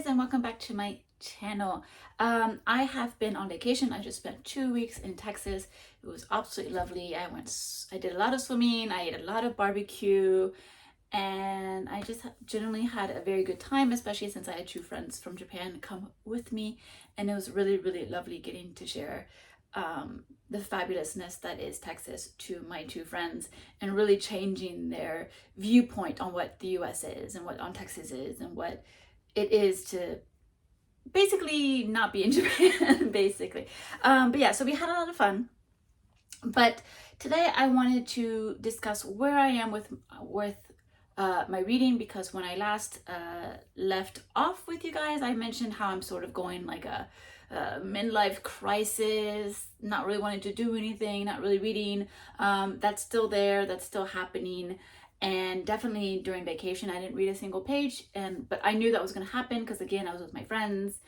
guys, and welcome back to my channel. I have been on vacation. I just spent 2 weeks in Texas. It was absolutely lovely. I did a lot of swimming, I ate a lot of barbecue, and I just generally had a very good time, especially since I had two friends from Japan come with me, and it was really, really lovely getting to share the fabulousness that is Texas to my two friends, and really changing their viewpoint on what the US is and what on Texas is and what it is to basically not be in Japan, basically. But yeah, so we had a lot of fun. But today I wanted to discuss where I am with my reading, because when I last left off with you guys, I mentioned how I'm sort of going like a midlife crisis, not really wanting to do anything, not really reading. That's still there, that's still happening. And definitely during vacation, I didn't read a single page, but I knew that was going to happen because, again, I was with my friends.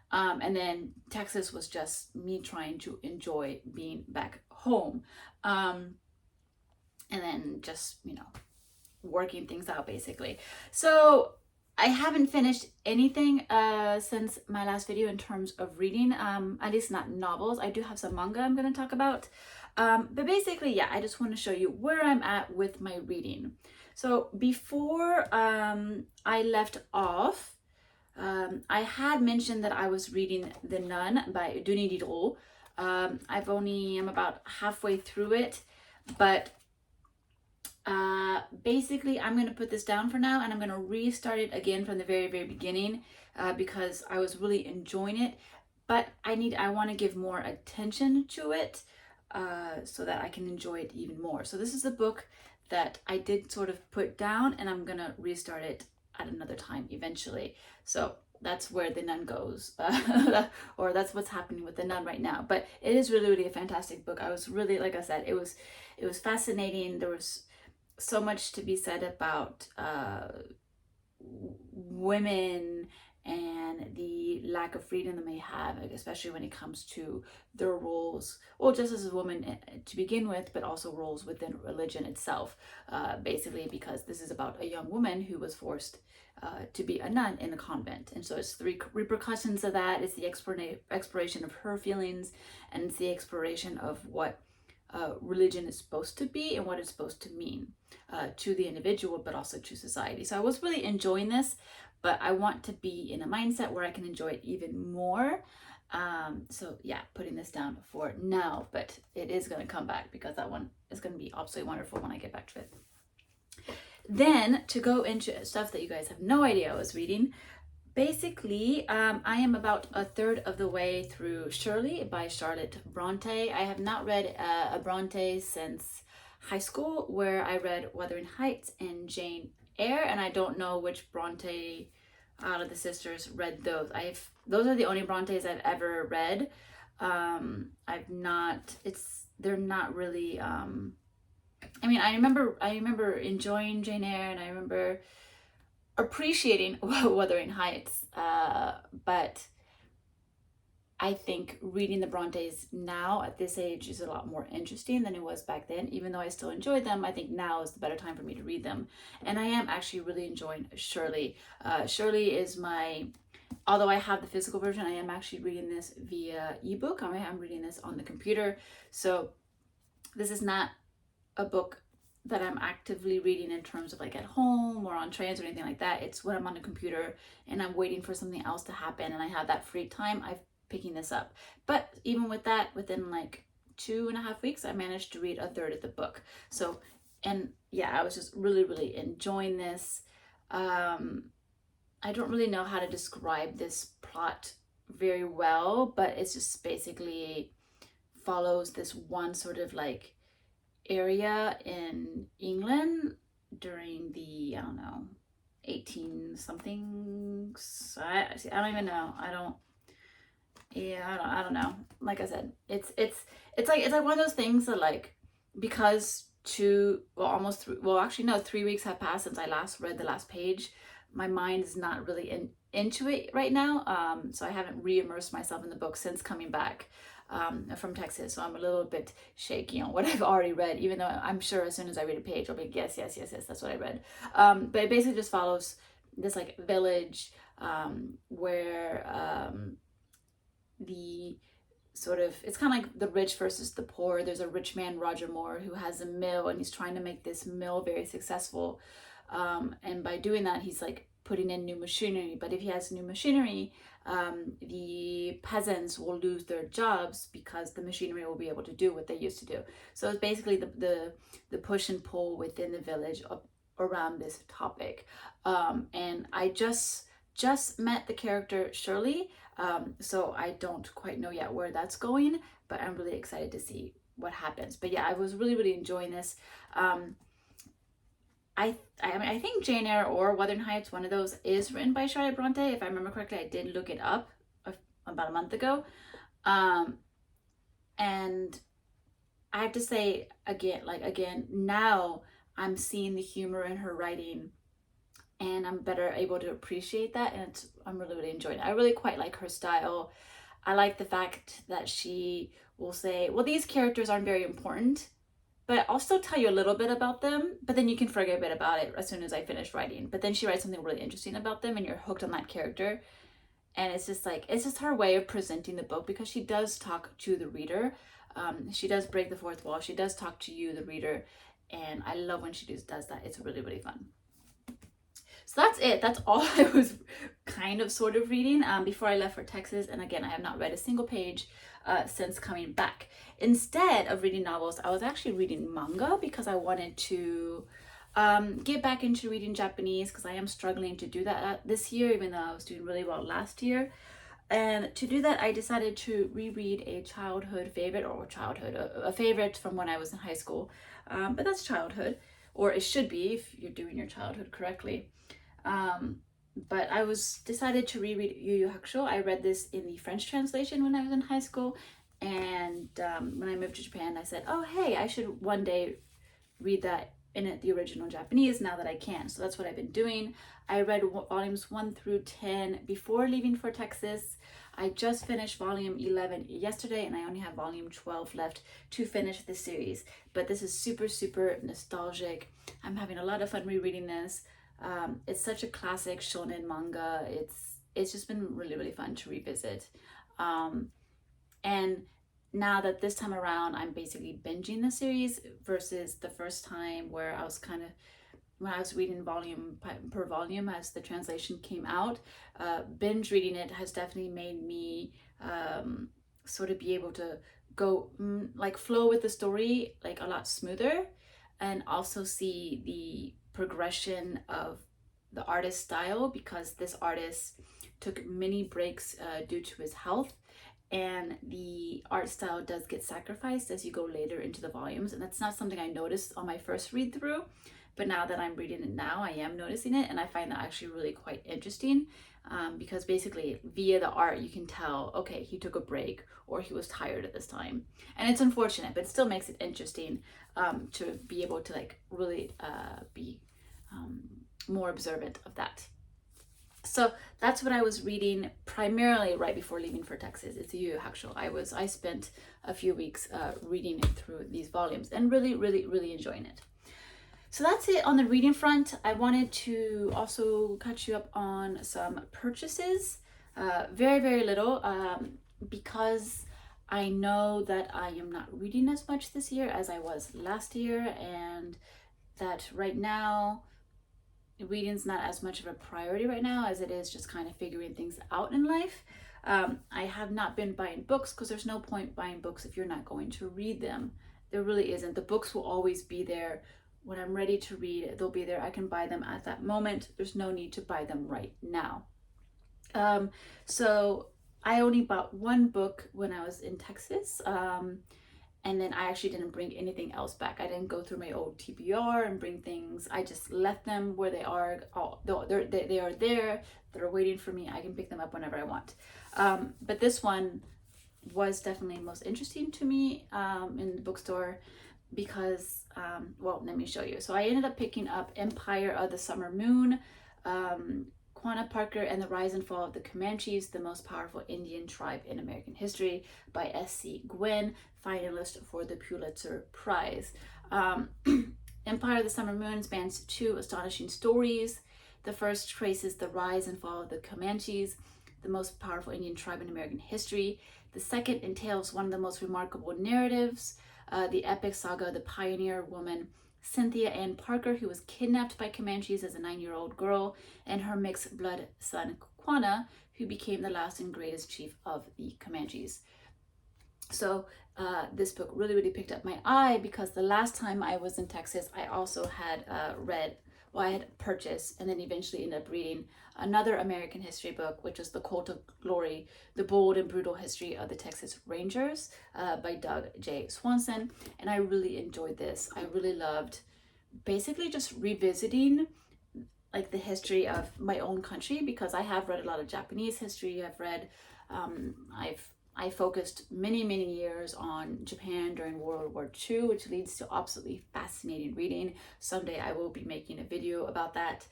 And then Texas was just me trying to enjoy being back home. And then just, working things out, basically. So I haven't finished anything since my last video in terms of reading, at least not novels. I do have some manga I'm going to talk about. But basically, yeah, I just want to show you where I'm at with my reading. So before I left off, I had mentioned that I was reading The Nun by Denis Diderot. I'm about halfway through it, but basically I'm going to put this down for now, and I'm going to restart it again from the very, very beginning, because I was really enjoying it, but I want to give more attention to it, so that I can enjoy it even more. So this is a book that I did sort of put down, and I'm gonna restart it at another time eventually. So that's where The Nun goes, or that's what's happening with The Nun right now. But it is really, really a fantastic book. I was really, like I said, it was fascinating. There was so much to be said about women and the lack of freedom they may have, especially when it comes to their roles, well, just as a woman to begin with, but also roles within religion itself, basically because this is about a young woman who was forced to be a nun in a convent. And so it's the repercussions of that. It's the exploration of her feelings, and it's the exploration of what religion is supposed to be and what it's supposed to mean to the individual, but also to society. So I was really enjoying this, but I want to be in a mindset where I can enjoy it even more. So yeah, putting this down for now, but it is going to come back because that one is going to be absolutely wonderful when I get back to it. Then to go into stuff that you guys have no idea I was reading, basically, I am about a third of the way through Shirley by Charlotte Bronte. I have not read a Bronte since high school, where I read Wuthering Heights and Jane Eyre, and I don't know which Bronte out of the sisters read those. Those are the only Brontes I've ever read. They're not really, I remember enjoying Jane Eyre, and I remember appreciating Wuthering Heights, but I think reading the Brontes now at this age is a lot more interesting than it was back then. Even though I still enjoyed them, I think now is the better time for me to read them. And I am actually really enjoying Shirley. Shirley is although I have the physical version, I am actually reading this via ebook. I'm reading this on the computer. So this is not a book that I'm actively reading in terms of like at home or on trains or anything like that. It's when I'm on the computer and I'm waiting for something else to happen and I have that free time, I'm picking this up. But even with that, within like 2.5 weeks, I managed to read a third of the book. So, and yeah, I was just really, really enjoying this. I don't really know how to describe this plot very well, but it's just basically follows this one sort of like area in England during the, 18 somethings. I don't even know. I don't know. Like I said, it's like one of those things that, like, because 3 weeks have passed since I last read the last page, my mind is not really into it right now. So I haven't re-immersed myself in the book since coming back from Texas. So I'm a little bit shaky on what I've already read, even though I'm sure as soon as I read a page, I'll be like, yes, that's what I read. But it basically just follows this like village where the sort of, it's kind of like the rich versus the poor. There's a rich man, Roger Moore, who has a mill and he's trying to make this mill very successful. And by doing that, he's like putting in new machinery. But if he has new machinery, the peasants will lose their jobs because the machinery will be able to do what they used to do. So it's basically the push and pull within the village around this topic. And I just met the character Shirley, so I don't quite know yet where that's going, but I'm really excited to see what happens. But yeah, I was really enjoying this. I think Jane Eyre or Wuthering Heights, one of those, is written by Charlotte Bronte. If I remember correctly, I did look it up about a month ago. And I have to say again, now I'm seeing the humor in her writing and I'm better able to appreciate that, and I'm really enjoying it. I really quite like her style. I like the fact that she will say, well, these characters aren't very important, but I'll still tell you a little bit about them, but then you can forget a bit about it as soon as I finish writing. But then she writes something really interesting about them and you're hooked on that character. And it's just her way of presenting the book, because she does talk to the reader. She does break the fourth wall. She does talk to you, the reader. And I love when she does that. It's really fun. So that's it. That's all I was kind of sort of reading before I left for Texas. And again, I have not read a single page since coming back. Instead of reading novels, I was actually reading manga because I wanted to get back into reading Japanese, because I am struggling to do that this year, even though I was doing really well last year. And to do that, I decided to reread a childhood favorite, or a favorite from when I was in high school. But that's childhood, or it should be if you're doing your childhood correctly. But I decided to reread Yu Hakusho. I read this in the French translation when I was in high school. And when I moved to Japan, I said, oh, hey, I should one day read that in the original Japanese now that I can. So that's what I've been doing. I read volumes 1 through 10 before leaving for Texas. I just finished volume 11 yesterday, and I only have volume 12 left to finish the series. But this is super nostalgic. I'm having a lot of fun rereading this. It's such a classic shonen manga. It's just been really fun to revisit. And now that this time around, I'm basically binging the series versus the first time where I was when I was reading volume per volume as the translation came out. Binge reading it has definitely made me sort of be able to go flow with the story like a lot smoother, and also see the progression of the artist's style, because this artist took many breaks due to his health, and the art style does get sacrificed as you go later into the volumes. And that's not something I noticed on my first read through, but now that I'm reading it now, I am noticing it, and I find that actually really quite interesting, because basically via the art you can tell, okay, he took a break or he was tired at this time. And it's unfortunate, but it still makes it interesting to be able to really be more observant of that. So that's what I was reading primarily right before leaving for Texas. It's Yu Hakusho. I spent a few weeks reading it through these volumes and really enjoying it. So that's it on the reading front. I wanted to also catch you up on some purchases. Very little, because I know that I am not reading as much this year as I was last year, and that right now reading's not as much of a priority right now as it is just kind of figuring things out in life. I have not been buying books because there's no point buying books if you're not going to read them. There really isn't. The books will always be there. When I'm ready to read, they'll be there. I can buy them at that moment. There's no need to buy them right now. So I only bought one book when I was in Texas. And then I actually didn't bring anything else back. I didn't go through my old TBR and bring things. I just left them where they are. They are there. They're waiting for me. I can pick them up whenever I want. But this one was definitely most interesting to me in the bookstore because, well, let me show you. So I ended up picking up Empire of the Summer Moon, Quanah Parker and the Rise and Fall of the Comanches, the Most Powerful Indian Tribe in American History by S.C. Gwynne, finalist for the Pulitzer Prize. Empire of the Summer Moon spans two astonishing stories. The first traces the rise and fall of the Comanches, the most powerful Indian tribe in American history. The second entails one of the most remarkable narratives, the epic saga of the pioneer woman Cynthia Ann Parker, who was kidnapped by Comanches as a 9-year-old girl, and her mixed blood son Quanah, who became the last and greatest chief of the Comanches. So this book really, really picked up my eye because the last time I was in Texas, I also had I had purchased and then eventually ended up reading another American history book, which is The Cult of Glory, The Bold and Brutal History of the Texas Rangers by Doug J. Swanson. And I really enjoyed this. I really loved basically just revisiting like the history of my own country, because I have read a lot of Japanese history. I've read, I focused many years on Japan during World War II, which leads to absolutely fascinating reading. Someday I will be making a video about that,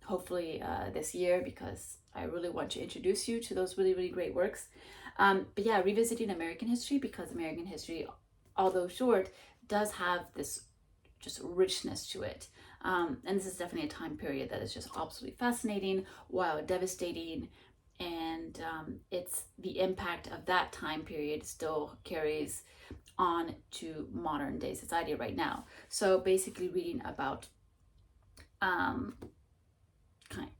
hopefully this year, because I really want to introduce you to those really great works. But yeah, revisiting American history, because American history, although short, does have this just richness to it. And this is definitely a time period that is just absolutely fascinating, while devastating. And it's the impact of that time period still carries on to modern day society right now. So basically reading about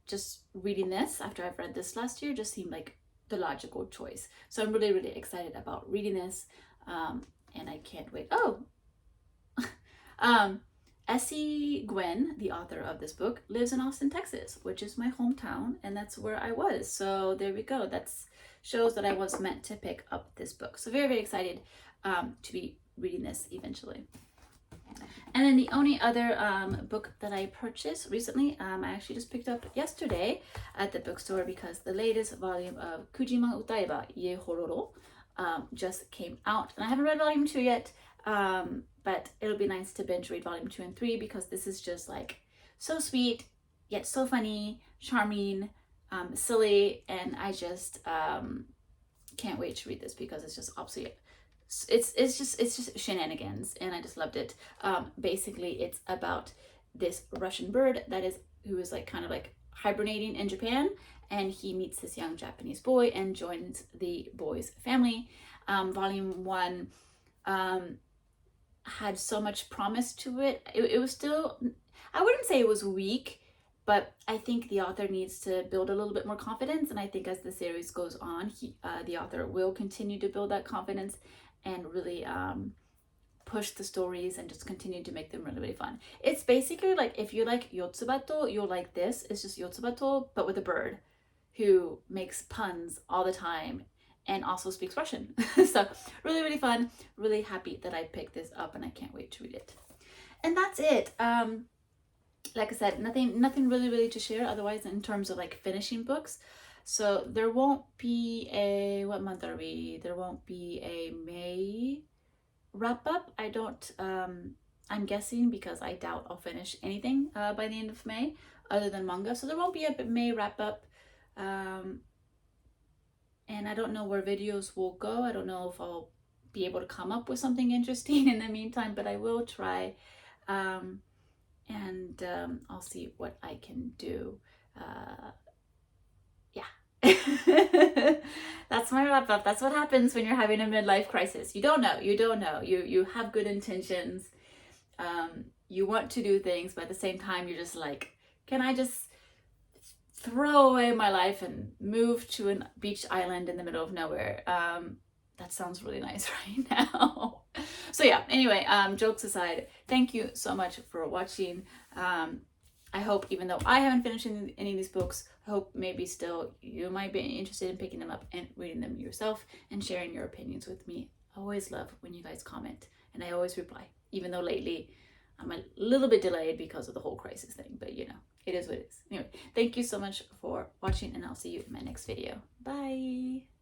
just reading this after I've read this last year just seemed like the logical choice. So I'm really excited about reading this, and I can't wait. Essie Gwynne, the author of this book, lives in Austin, Texas, which is my hometown, and that's where I was. So there we go. That shows that I was meant to pick up this book. So very excited to be reading this eventually. And then the only other book that I purchased recently, I actually just picked up yesterday at the bookstore, because the latest volume of Kujima Utae ba Ie Hororo just came out. And I haven't read volume 2 yet, but it'll be nice to binge read volume 2 and 3, because this is just like so sweet, yet so funny, charming, silly, and I just can't wait to read this, because it's just absolutely, it's just shenanigans, and I just loved it. Basically, it's about this Russian bird who is like kind of like hibernating in Japan, and he meets this young Japanese boy and joins the boy's family. Volume 1 had so much promise to it. It was still, I wouldn't say it was weak, but I think the author needs to build a little bit more confidence, and I think as the series goes on, the author will continue to build that confidence and really push the stories and just continue to make them really fun. It's basically like, if you like Yotsubato, you'll like this. It's just Yotsubato, but with a bird who makes puns all the time and also speaks Russian. So really fun, really happy that I picked this up, and I can't wait to read it. And that's it. Like I said, nothing really to share otherwise in terms of like finishing books. So there won't be a, what month are we? There won't be a May wrap up. I don't, I'm guessing, because I doubt I'll finish anything by the end of May other than manga. So there won't be a May wrap up. And I don't know where videos will go. I don't know if I'll be able to come up with something interesting in the meantime, but I will try. And I'll see what I can do. Yeah. That's my wrap up. That's what happens when you're having a midlife crisis. You don't know. You have good intentions. You want to do things, but at the same time, you're just like, can I just throw away my life and move to a beach island in the middle of nowhere? That sounds really nice right now. So yeah, anyway, jokes aside, thank you so much for watching. I hope, even though I haven't finished any of these books, I hope maybe still you might be interested in picking them up and reading them yourself and sharing your opinions with me. I always love when you guys comment, and I always reply, even though lately I'm a little bit delayed because of the whole crisis thing, but you know, it is what it is. Anyway, thank you so much for watching, and I'll see you in my next video. Bye!